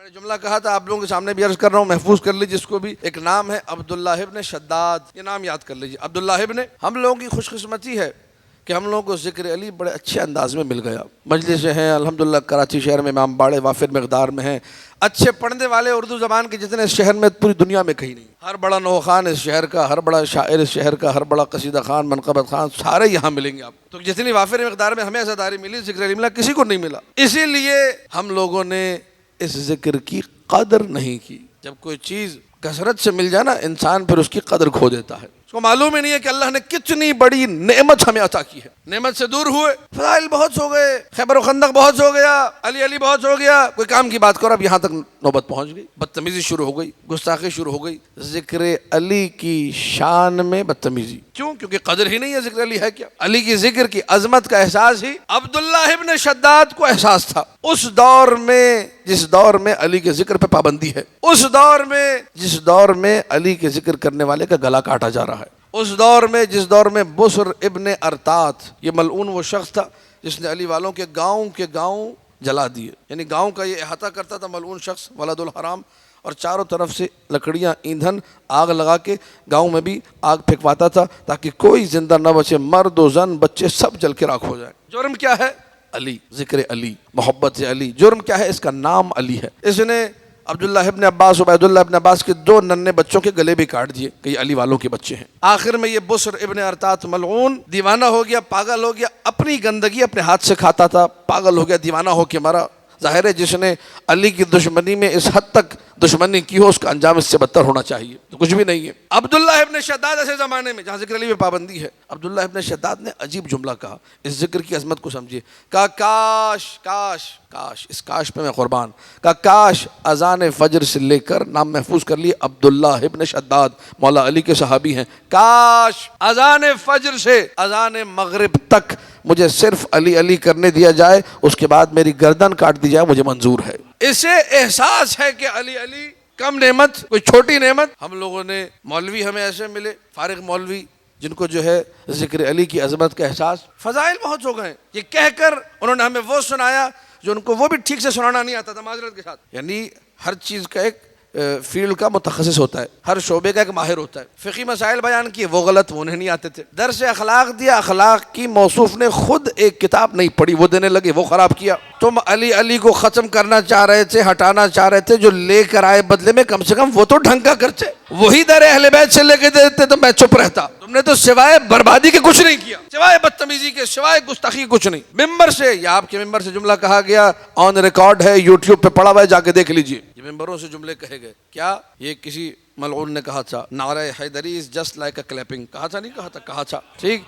میں نے جملہ کہا تھا آپ لوگوں کے سامنے بھی عرض کر رہا ہوں، محفوظ کر لیجیے اس کو بھی. ایک نام ہے عبداللہ ابن شداد، یہ نام یاد کر لیجیے. عبداللہ ابن، ہم لوگوں کی خوش قسمتی ہے کہ ہم لوگوں کو ذکر علی بڑے اچھے انداز میں مل گیا. مجلسیں ہیں الحمدللہ، کراچی شہر میں امام باڑے وافر مقدار میں ہیں. اچھے پڑھنے والے اردو زبان کے جتنے اس شہر میں پوری دنیا میں کہیں نہیں. ہر بڑا نوخان اس شہر کا، ہر بڑا شاعر اس شہر کا، ہر بڑا قصیدہ خان، منقبت خان، سارے یہاں ملیں گے آپ. تو جتنی وافر مقدار میں ہمیں عزاداری ملی، ذکر علی ملا، کسی کو نہیں ملا. اسی لیے ہم لوگوں نے اس ذکر کی قدر نہیں کی. جب کوئی چیز کثرت سے مل جائے نا، انسان پھر اس کی قدر کھو دیتا ہے. اس کو معلوم ہی نہیں ہے کہ اللہ نے کتنی بڑی نعمت ہمیں عطا کی ہے. نعمت سے دور ہوئے، فضائل بہت ہو گئے، خیبر و خندق بہت ہو گیا، علی علی بہت ہو گیا. کوئی کام کی بات کرو، اب یہاں تک نوبت پہنچ گئی، بدتمیزی شروع ہو گئی، گستاخی شروع ہو گئی. ذکر علی کی شان میں بدتمیزی کیوں؟ کیونکہ قدر ہی نہیں ہے. ذکر علی ہے کیا؟ علی کی ذکر کی عظمت کا احساس ہی عبداللہ ابن شداد کو احساس تھا. اس دور میں، جس دور میں علی کے ذکر پہ پابندی ہے، اس دور میں جس دور میں علی کے ذکر کرنے والے کا گلا کاٹا جا رہا ہے، اس دور میں جس دور میں بسر ابن ارتات، یہ ملعون وہ شخص تھا جس نے علی والوں کے گاؤں جلا دیے. یعنی گاؤں کا یہ احاطہ کرتا تھا ملعون شخص، ولد الحرام، اور چاروں طرف سے لکڑیاں، ایندھن، آگ لگا کے گاؤں میں بھی آگ پھینکواتا تھا تاکہ کوئی زندہ نہ بچے. مرد و زن، بچے سب جل کے راکھ ہو جائیں. جرم کیا ہے؟ علی، ذکر علی، محبت سے علی. جرم کیا ہے؟ اس کا نام علی ہے. اس نے عبداللہ ابن عباس، عبیداللہ ابن عباس کے 2 ننھے بچوں کے گلے بھی کاٹ دیے کہ یہ علی والوں کے بچے ہیں. آخر میں یہ بسر ابن ارتات ملعون دیوانہ ہو گیا، پاگل ہو گیا، اپنی گندگی اپنے ہاتھ سے کھاتا تھا، پاگل ہو گیا، دیوانہ ہو کے مرا. ظاہر ہے جس نے علی کی دشمنی میں اس حد تک دشمنی کی ہو، اس کا انجام اس سے بدتر ہونا چاہیے. تو کچھ بھی نہیں ہے. عبداللہ ابن شداد ایسے زمانے میں جہاں ذکر علی میں پابندی ہے، عبداللہ ابن شداد نے عجیب جملہ کہا. اس ذکر کی عظمت کو سمجھیے. کہا کاش کاش کاش، اس کاش پہ میں قربان، کہا کاش اذان فجر سے لے کر، نام محفوظ کر لیے، عبداللہ ابن شداد مولا علی کے صحابی ہیں، کاش اذان فجر سے اذان مغرب تک مجھے صرف علی علی کرنے دیا جائے، اس کے بعد میری گردن کاٹ دی جائے، مجھے منظور ہے. اسے احساس ہے کہ علی علی کم نعمت، کوئی چھوٹی نعمت. ہم لوگوں نے مولوی ہمیں ایسے ملے، فارغ مولوی، جن کو جو ہے ذکر علی کی عظمت کا احساس، فضائل بہت ہو گئے. یہ کہہ کر انہوں نے ہمیں وہ سنایا جو ان کو وہ بھی ٹھیک سے سنانا نہیں آتا تھا، معذرت کے ساتھ. یعنی ہر چیز کا ایک فیلڈ کا متخصص ہوتا ہے، ہر شعبے کا ایک ماہر ہوتا ہے. فقہی مسائل بیان کیے، وہ غلط، وہ انہیں نہیں آتے تھے. درس اخلاق دیا، اخلاق کی موصوف نے خود ایک کتاب نہیں پڑھی، وہ دینے لگے، وہ خراب کیا. تم علی علی کو ختم کرنا چاہ رہے تھے، ہٹانا چاہ رہے تھے، جو لے کر آئے بدلے میں کم سے کم وہ تو ڈھنگ کا کرتے. وہی در اہل بیت سے لے کے دیتے تو میں چپ رہتا. تم نے تو سوائے بربادی کے کچھ نہیں کیا، سوائے بدتمیزی کے، سوائے گستاخی کچھ نہیں. ممبر سے، یا آپ کے ممبر سے جملہ کہا گیا، آن ریکارڈ ہے، یوٹیوب پہ پڑا ہوا ہے، جا کے دیکھ لیجئے. یہ ممبروں سے جملے کہے گئے. کیا یہ کسی ملعون نے کہا تھا، نعرہ حیدری is just like a clapping, کہا تھا نہیں کہا تھا؟ کہا تھا. ٹھیک.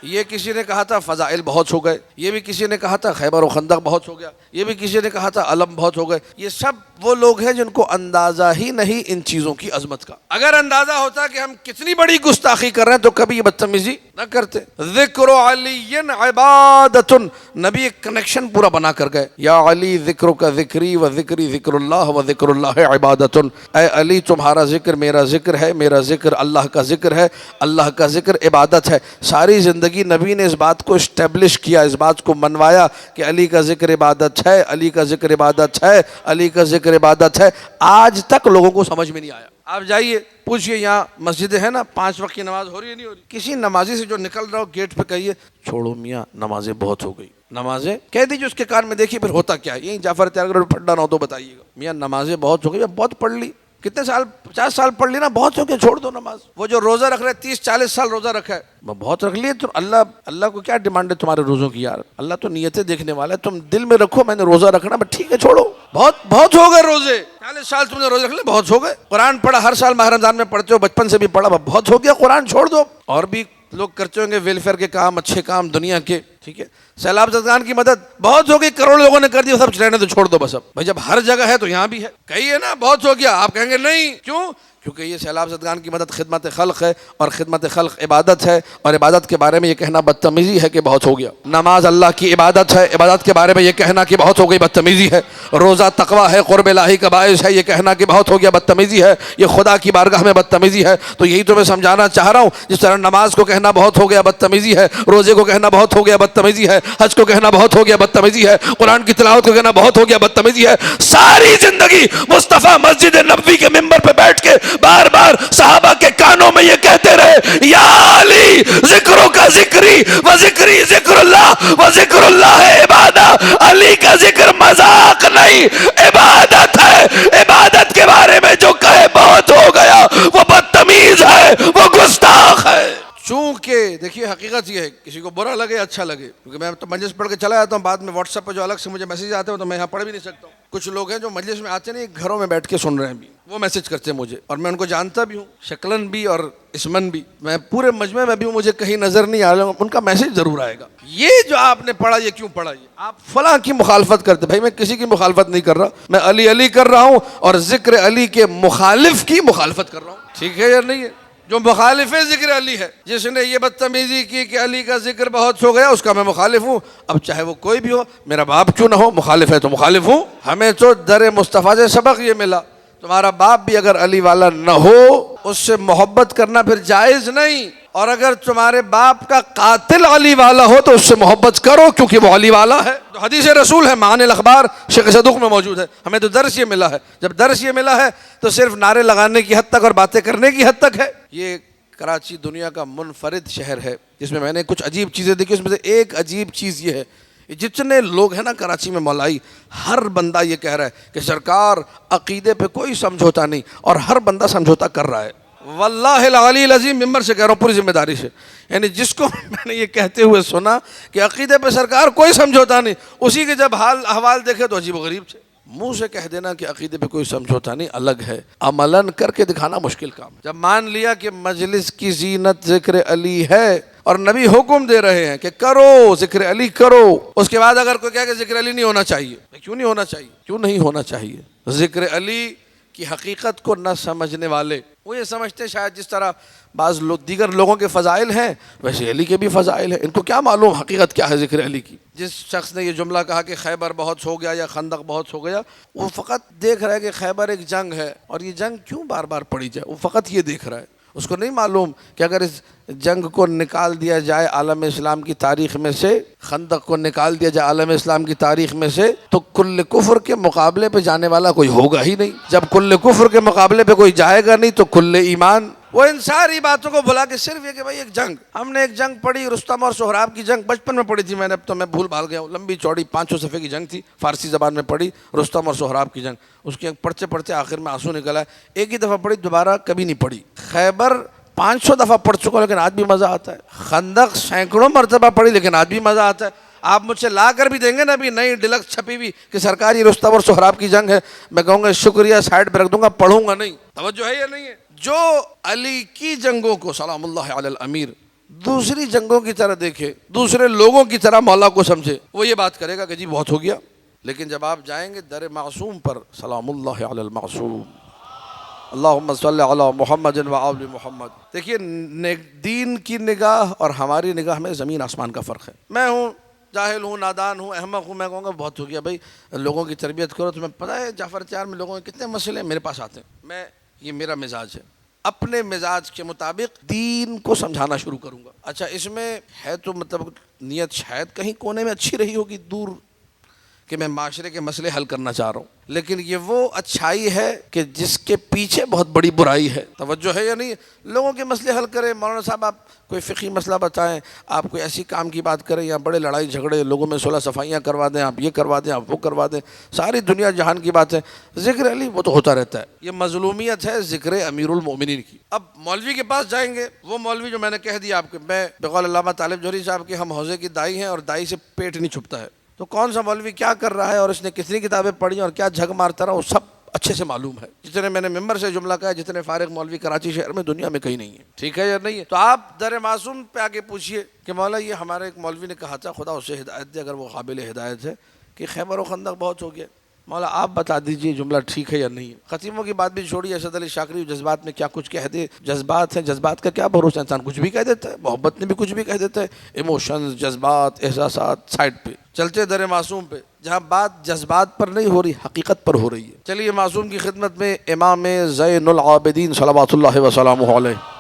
یہ کسی نے کہا تھا فضائل بہت ہو گئے، یہ بھی کسی نے کہا تھا خیبر و خندق بہت ہو گیا، یہ بھی کسی نے کہا تھا علم بہت ہو گئے. یہ سب وہ لوگ ہیں جن کو اندازہ ہی نہیں ان چیزوں کی عظمت کا. اگر اندازہ ہوتا کہ ہم کتنی بڑی گستاخی کر رہے ہیں تو کبھی یہ بدتمیزی نہ کرتے. ذکر علی عبادت، نبی ایک کنیکشن پورا بنا کر گئے. یا علی ذکر کا ذکری و ذکری ذکر اللہ و ذکر اللہ عبادت. اے علی تمہارا ذکر میرا ذکر ہے، میرا ذکر اللہ کا ذکر ہے، اللہ کا ذکر عبادت ہے. ساری زندگی نبی نے اس بات کو اسٹیبلش کیا، اس بات کو منوایا کہ علی کا ذکر عبادت ہے، علی کا ذکر عبادت ہے، علی کا ذکر عبادت ہے. آج تک لوگوں کو سمجھ میں نہیں آیا. آپ جائیے پوچھئے، یہاں مسجدیں ہیں نا، 5 وقت کی نماز ہو رہی ہے نہیں ہو رہی؟ کسی نمازی سے جو نکل رہا ہو گیٹ پہ کہیے چھوڑو میاں نمازیں بہت ہو گئی، نمازیں کہہ دیجیے اس کے کان میں، دیکھیے پھر ہوتا کیا ہے. یہیں جعفر تیارگڑھ پڑھنا نہ ہو تو بتائیے گا، میاں نمازیں بہت ہو گئی. بہت پڑھ لی، کتنے سال، 50 سال پڑھ لی نا، بہت ہو گیا، چھوڑ دو نماز. وہ جو روزہ رکھ رہے 30-40 سال روزہ رکھا ہے، بہت رکھ لیے. تو اللہ کو کیا ڈیمانڈ ہے تمہارے روزوں کی یار؟ اللہ تو نیتیں دیکھنے والا ہے. تم دل میں رکھو میں نے روزہ رکھنا، بس ٹھیک ہے چھوڑو. بہت ہو گئے روزے، 40 سال تم نے روزے رکھ لے، بہت ہو گئے. قرآن پڑھا، ہر سال ماہ رمضان میں پڑھتے ہو، بچپن سے بھی پڑھا، بہت ہو گیا، قرآن چھوڑ دو. اور بھی لوگ کرتے ہوں گے ویلفیئر کے کام، اچھے کام دنیا کے، ٹھیک ہے، سیلاب زدگان کی مدد، بہت ہو گئی، کروڑ لوگوں نے کر دیا، سب رہنے تو چھوڑ دو بس. اب بھائی جب ہر جگہ ہے تو یہاں بھی ہے. کہیے نا بہت ہو گیا، آپ کہیں گے نہیں، کیوں؟ کیونکہ یہ سیلاب زدگان کی مدد خدمت خلق ہے، اور خدمت خلق عبادت ہے، اور عبادت کے بارے میں یہ کہنا بدتمیزی ہے کہ بہت ہو گیا۔ نماز اللہ کی عبادت ہے، عبادت کے بارے میں یہ کہنا کہ بہت ہو گئی بدتمیزی ہے۔ روزہ تقویٰ ہے، قرب الہی کا باعث ہے، یہ کہنا کہ بہت ہو گیا بدتمیزی ہے، یہ خدا کی بارگاہ میں بدتمیزی ہے۔ تو یہی تو میں سمجھانا چاہ رہا ہوں، جس طرح نماز کو کہنا بہت ہو گیا بدتمیزی ہے، روزے کو کہنا بہت ہو گیا بدتمیزی ہے، حج کو کہنا بہت ہو گیا بدتمیزی ہے، قرآن کی تلاوت کو کہنا بہت ہو گیا بدتمیزی ہے۔ ساری زندگی مصطفیٰ مسجد نبوی کے ممبر پہ بیٹھ کے بار بار صحابہ کے کانوں میں یہ کہتے رہے، یا علی ذکروں کا ذکری و ذکری ذکر اللہ و ذکر اللہ عبادہ، علی کا ذکر مذاق نہیں عبادت ہے۔ عبادت کے بارے میں جو کہے بہت ہو گیا وہ بدتمیز ہے، وہ گستاخ ہے۔ چونکہ دیکھیے حقیقت یہ ہے، کسی کو برا لگے اچھا لگے، کیونکہ میں تو مجلس پڑھ کے چلا جاتا ہوں، بعد میں واٹس ایپ پہ جو الگ سے مجھے میسیج آتے ہیں تو میں یہاں پڑھ بھی نہیں سکتا ہوں۔ کچھ لوگ ہیں جو مجلس میں آتے نہیں، گھروں میں بیٹھ کے سن رہے ہیں بھی، وہ میسج کرتے ہیں مجھے، اور میں ان کو جانتا بھی ہوں، شکلن بھی اور اسمن بھی، میں پورے مجمع میں بھی ہوں، مجھے کہیں نظر نہیں آ رہا، ان کا میسج ضرور آئے گا، یہ جو آپ نے پڑھا یہ کیوں پڑھا، یہ آپ فلاں کی مخالفت کرتے۔ بھائی میں کسی کی مخالفت نہیں کر رہا، میں علی علی کر رہا ہوں اور ذکر علی کے مخالف کی مخالفت کر رہا ہوں، ٹھیک ہے یا نہیں ہے؟ جو مخالف ذکر علی ہے، جس نے یہ بدتمیزی کی کہ علی کا ذکر بہت ہو گیا، اس کا میں مخالف ہوں، اب چاہے وہ کوئی بھی ہو، میرا باپ کیوں نہ ہو، مخالف ہے تو مخالف ہوں۔ ہمیں تو در مصطفیٰ سے سبق یہ ملا، تمہارا باپ بھی اگر علی والا نہ ہو اس سے محبت کرنا پھر جائز نہیں، اور اگر تمہارے باپ کا قاتل علی والا ہو تو اس سے محبت کرو کیونکہ وہ علی والا ہے۔ تو حدیث رسول ہے، معانی الاخبار شیخ صدوق میں موجود ہے۔ ہمیں تو درس یہ ملا ہے، جب درس یہ ملا ہے تو صرف نعرے لگانے کی حد تک اور باتیں کرنے کی حد تک ہے۔ یہ کراچی دنیا کا منفرد شہر ہے جس میں نے کچھ عجیب چیزیں دیکھی، اس میں سے ایک عجیب چیز یہ ہے، جتنے لوگ ہیں نا کراچی میں مولائی، ہر بندہ یہ کہہ رہا ہے کہ سرکار عقیدے پہ کوئی سمجھوتا نہیں، اور ہر بندہ سمجھوتا کر رہا ہے۔ واللہ العلی العظیم، ممبر سے کہہ رہا ہوں پوری ذمہ داری سے، یعنی جس کو میں نے یہ کہتے ہوئے سنا کہ عقیدے پہ سرکار کوئی سمجھوتا نہیں، اسی کے جب حال احوال دیکھے تو عجیب و غریب تھے۔ منہ سے کہہ دینا کہ عقیدے پہ کوئی سمجھوتا نہیں الگ ہے، عملاً کر کے دکھانا مشکل کام ہے۔ جب مان لیا کہ مجلس کی زینت ذکر علی ہے اور نبی حکم دے رہے ہیں کہ کرو ذکر علی کرو، اس کے بعد اگر کوئی کہے کہ ذکر علی نہیں ہونا چاہیے، کیوں نہیں ہونا چاہیے؟ کیوں نہیں ہونا چاہیے؟ ذکر علی کی حقیقت کو نہ سمجھنے والے وہ یہ سمجھتے شاید جس طرح بعض لوگ دیگر لوگوں کے فضائل ہیں ویسے علی کے بھی فضائل ہیں، ان کو کیا معلوم حقیقت کیا ہے ذکر علی کی۔ جس شخص نے یہ جملہ کہا کہ خیبر بہت ہو گیا یا خندق بہت ہو گیا، وہ فقط دیکھ رہا ہے کہ خیبر ایک جنگ ہے اور یہ جنگ کیوں بار بار پڑی جائے، وہ فقط یہ دیکھ رہا ہے، اس کو نہیں معلوم کہ اگر اس جنگ کو نکال دیا جائے عالم اسلام کی تاریخ میں سے، خندق کو نکال دیا جائے عالم اسلام کی تاریخ میں سے، تو کل کفر کے مقابلے پہ جانے والا کوئی ہوگا ہی نہیں۔ جب کل کفر کے مقابلے پہ کوئی جائے گا نہیں تو کل ایمان۔ وہ ان ساری باتوں کو بھلا کے صرف یہ کہ بھائی ایک جنگ، ہم نے ایک جنگ پڑھی، رستم اور سہراب کی جنگ بچپن میں پڑھی تھی میں نے، اب تو میں بھول بھال گیا ہوں، لمبی چوڑی 500 صفحے کی جنگ تھی، فارسی زبان میں پڑھی، رستم اور سہراب کی جنگ، اس کی پڑھتے پڑھتے آخر میں آنسو نکل آئے، ایک ہی دفعہ پڑھی، دوبارہ کبھی نہیں پڑھی۔ خیبر 500 دفعہ پڑھ چکا لیکن آج بھی مزہ آتا ہے، خندق سینکڑوں مرتبہ پڑھی لیکن آج بھی مزہ آتا ہے۔ آپ مجھ سے لا کر بھی دیں گے نا ابھی نئی ڈیلکس چھپی ہوئی کہ سرکاری رستم اور سہراب کی جنگ ہے، میں کہوں گا شکریہ، سائڈ پہ رکھ دوں گا، پڑھوں گا نہیں۔ توجہ ہے یا نہیں ہے؟ جو علی کی جنگوں کو سلام اللہ علی الامیر دوسری جنگوں کی طرح دیکھے، دوسرے لوگوں کی طرح مولا کو سمجھے، وہ یہ بات کرے گا کہ جی بہت ہو گیا، لیکن جب آپ جائیں گے در معصوم پر، سلام اللہ علی المعصوم، اللہم صلی علی محمد و آل محمد، دیکھیے دین کی نگاہ اور ہماری نگاہ میں زمین آسمان کا فرق ہے۔ میں ہوں جاہل ہوں، نادان ہوں، احمق ہوں، میں کہوں گا بہت ہو گیا بھائی، لوگوں کی تربیت کرو، تمہیں پتہ ہے جعفر تیار میں لوگوں کے کتنے مسئلے ہیں، میرے پاس آتے ہیں، یہ میرا مزاج ہے، اپنے مزاج کے مطابق دین کو سمجھانا شروع کروں گا۔ اچھا اس میں ہے تو مطلب نیت شاید کہیں کونے میں اچھی رہی ہوگی دور کہ میں معاشرے کے مسئلے حل کرنا چاہ رہا ہوں، لیکن یہ وہ اچھائی ہے کہ جس کے پیچھے بہت بڑی برائی ہے۔ توجہ ہے یا نہیں؟ لوگوں کے مسئلے حل کریں، مولانا صاحب آپ کوئی فقہی مسئلہ بتائیں، آپ کوئی ایسی کام کی بات کریں یا بڑے لڑائی جھگڑے لوگوں میں صلح صفائیاں کروا دیں، آپ یہ کروا دیں، آپ وہ کروا دیں، ساری دنیا جہان کی باتیں، ذکر علی وہ تو ہوتا رہتا ہے، یہ مظلومیت ہے ذکر امیر المؤمنین کی۔ اب مولوی کے پاس جائیں گے، وہ مولوی جو میں نے کہہ دیا آپ کو، میں بقول علامہ طالب جوہری صاحب کے ہم حوزے کی دائی ہیں اور دائی سے پیٹ نہیں چھپتا ہے، تو کون سا مولوی کیا کر رہا ہے اور اس نے کتنی کتابیں پڑھی اور کیا جھگ مارتا رہا وہ سب اچھے سے معلوم ہے۔ جتنے میں نے ممبر سے جملہ کہا، جتنے فارغ مولوی کراچی شہر میں دنیا میں کہیں نہیں ہے، ٹھیک ہے یا نہیں ہے؟ تو آپ در معصوم پہ آگے پوچھئے کہ مولا یہ ہمارے ایک مولوی نے کہا تھا، خدا اسے ہدایت دے اگر وہ قابل ہدایت ہے، کہ خیبر و خندق بہت ہو گیا، مولا آپ بتا دیجئے جملہ ٹھیک ہے یا نہیں. خطیبوں کی بات بھی چھوڑی. اسد علی شاکری جذبات میں کیا کچھ کہہ دے. جذبات ہیں, جذبات کا کیا بھروسہ, انسان کچھ بھی کہہ دیتا ہے, محبت میں بھی کچھ بھی کہہ دیتا ہے. ایموشنز, جذبات, احساسات سائڈ پہ, چلتے در معصوم پہ, جہاں بات جذبات پر نہیں ہو رہی, حقیقت پر ہو رہی ہے. چلیے معصوم کی خدمت میں امام زین العابدین صلوات اللہ وسلامہ علیہ,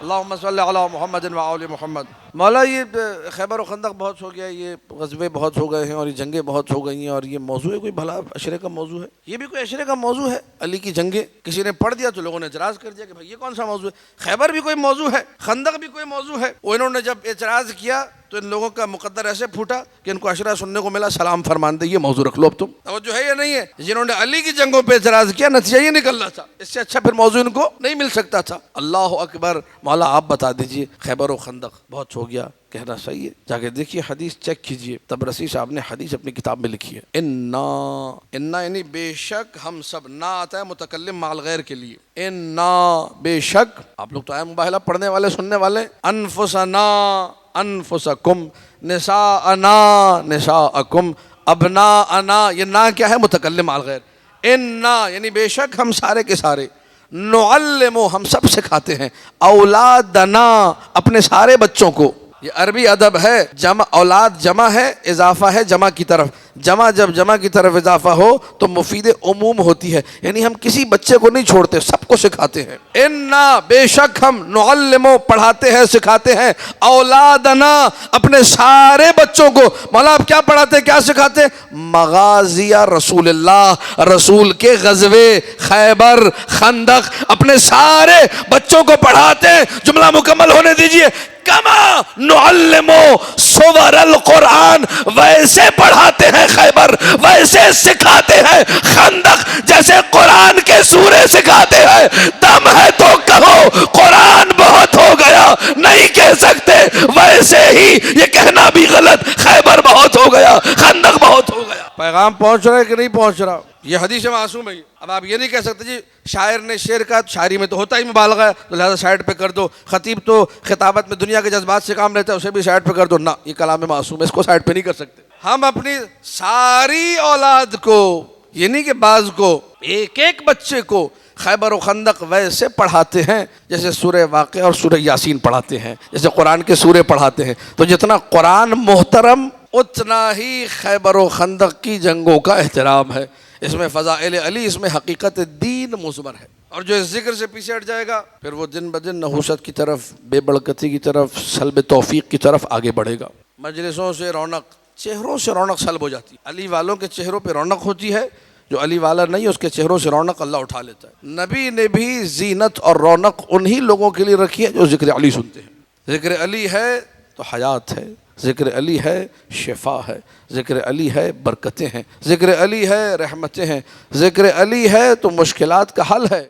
اللہم صلی علی محمد و آل محمد. مولا یہ خیبر و خندق بہت ہو گیا, یہ غزوے بہت ہو گئے ہیں اور یہ جنگیں بہت ہو گئی ہیں, اور یہ موضوع ہے کوئی بھلا عشرے کا موضوع ہے؟ یہ بھی کوئی عشرے کا موضوع ہے؟ علی کی جنگیں کسی نے پڑھ دیا تو لوگوں نے اعتراض کر دیا کہ بھائی یہ کون سا موضوع ہے؟ خیبر بھی کوئی موضوع ہے, خندق بھی کوئی موضوع ہے. وہ انہوں نے جب اعتراض کیا تو ان لوگوں کا مقدر ایسے پھوٹا کہ ان کو عشرہ سننے کو ملا, سلام فرمان دے, یہ موضوع رکھ لو اب تم. توجہ ہے یا نہیں ہے؟ جنہوں نے علی کی جنگوں پہ اعتراض کیا نتیجہ یہ نکل رہا تھا, اس سے اچھا پھر موضوع ان کو نہیں مل سکتا تھا. اللہ اکبر. مولا آپ بتا دیجئے خیبر و خندق بہت ہو گیا, کہنا صحیح ہے. جا کے دیکھیے حدیث چیک کیجئے, تبرسی صاحب نے حدیث اپنی کتاب میں لکھی ہے. انا یعنی بے شک ہم سب, نا آتا ہے متکلم مع الغیر کے لیے. انا بے شک, آپ لوگ تو آئے مباہلہ پڑھنے والے سننے والے. انفسنا انفسکم, نساءنا نساءکم, ابناءنا, یہ نا کیا ہے؟ متکلم مع الغیر. انا یعنی بے شک ہم سارے کے سارے, نعلمو ہم سب سکھاتے ہیں, اولادنا اپنے سارے بچوں کو. یہ عربی ادب ہے, جمع اولاد جمع ہے, اضافہ ہے جمع کی طرف. جمع جب جمع کی طرف اضافہ ہو تو مفید عموم ہوتی ہے, یعنی ہم کسی بچے کو نہیں چھوڑتے, سب کو سکھاتے ہیں. انا بے شک ہم, نعلمو پڑھاتے ہیں سکھاتے ہیں, اولادنا اپنے سارے بچوں کو. مولا آپ کیا پڑھاتے کیا سکھاتے؟ مغازی رسول اللہ, رسول کے غزوے خیبر خندق اپنے سارے بچوں کو پڑھاتے ہیں. جملہ مکمل ہونے دیجئے. کما نعلمو سور القرآن, ویسے پڑھاتے ہیں خیبر, ویسے سکھاتے ہیں خندق, جیسے قرآن کے سورے سکھاتے ہیں. دم ہے تو کہو قرآن بہت ہو گیا, نہیں کہہ سکتے ویسے ہی یہ کہنا بھی غلط, خیبر بہت ہو گیا, خندق بہت ہو گیا. پیغام پہنچ رہا ہے کہ نہیں پہنچ رہا؟ یہ حدیث معصوم ہے. اب آپ یہ نہیں کہہ سکتے جی شاعر نے شعر کا, شاعری میں تو ہوتا ہی مبالغہ ہے تو لہذا سائڈ پہ کر دو. خطیب تو خطابت میں دنیا کے جذبات سے کام لیتا ہے, اسے بھی سائڈ پہ کر دو. نہ, یہ کلام معصوم ہے, اس کو سائڈ پہ نہیں کر سکتے. ہم اپنی ساری اولاد کو, یہ نہیں کہ بعض کو, ایک ایک بچے کو خیبر و خندق ویسے پڑھاتے ہیں جیسے سورہ واقعہ اور سورہ یاسین پڑھاتے ہیں, جیسے قرآن کے سورے پڑھاتے ہیں. تو جتنا قرآن محترم اتنا ہی خیبر و خندق کی جنگوں کا احترام ہے. اس میں فضائل علی, اس میں حقیقت دین مضمر ہے. اور جو اس ذکر سے پیچھے ہٹ جائے گا پھر وہ دن بدن نحوست کی طرف, بے بڑکتی کی طرف, سلب توفیق کی طرف آگے بڑھے گا. مجلسوں سے رونق, چہروں سے رونق سلب ہو جاتی ہے. علی والوں کے چہروں پہ رونق ہوتی ہے, جو علی والا نہیں اس کے چہروں سے رونق اللہ اٹھا لیتا ہے. نبی نے بھی زینت اور رونق انہی لوگوں کے لیے رکھی ہے جو ذکر علی سنتے ہیں. ذکر علی ہے تو حیات ہے, ذکر علی ہے شفا ہے, ذکر علی ہے برکتیں ہیں, ذکر علی ہے رحمتیں ہیں, ذکر علی ہے تو مشکلات کا حل ہے.